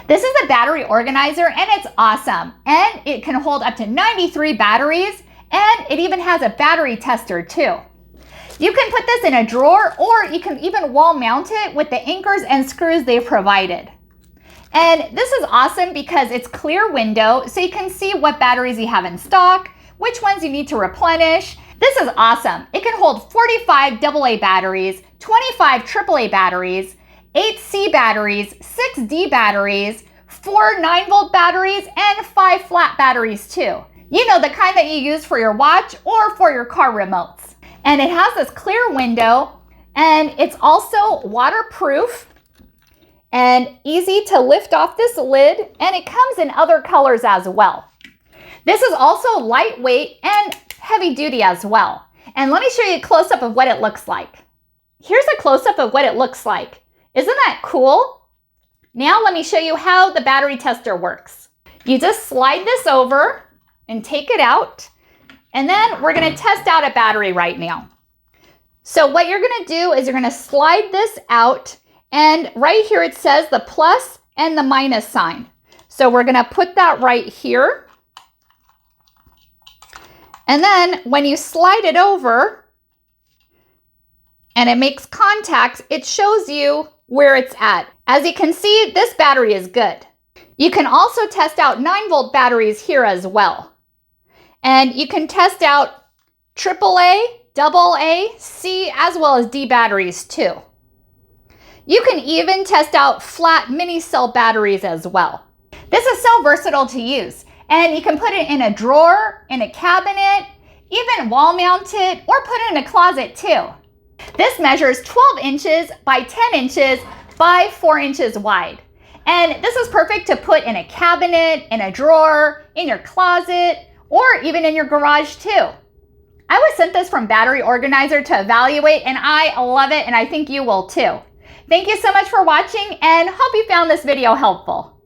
This is a battery organizer and it's awesome. And it can hold up to 93 batteries, and it even has a battery tester too. You can put this in a drawer, or you can even wall mount it with the anchors and screws they've provided. And this is awesome because it's clear window, so you can see what batteries you have in stock, which ones you need to replenish. This is awesome. It can hold 45 AA batteries, 25 AAA batteries, 8 C batteries, 6 D batteries, 4 9-volt batteries, and 5 flat batteries too. You know, the kind that you use for your watch or for your car remotes. And it has this clear window, and it's also waterproof and easy to lift off this lid, and it comes in other colors as well. This is also lightweight and heavy duty as well. And let me show you a close-up of what it looks like. Here's a close-up of what it looks like. Isn't that cool? Now let me show you how the battery tester works. You just slide this over and take it out, and then we're going to test out a battery right now. So what you're going to do is you're going to slide this out, and right here it says the plus and the minus sign. So we're going to put that right here. And then when you slide it over and it makes contact, it shows you where it's at. As you can see, this battery is good. You can also test out 9-volt batteries here as well. And you can test out AAA, AA, C, as well as D batteries too. You can even test out flat mini cell batteries as well. This is so versatile to use, and you can put it in a drawer, in a cabinet, even wall mount it, or put it in a closet too. This measures 12 inches by 10 inches by 4 inches wide. And this is perfect to put in a cabinet, in a drawer, in your closet, or even in your garage too. I was sent this from Battery Organizer to evaluate, and I love it, and I think you will too. Thank you so much for watching, and hope you found this video helpful.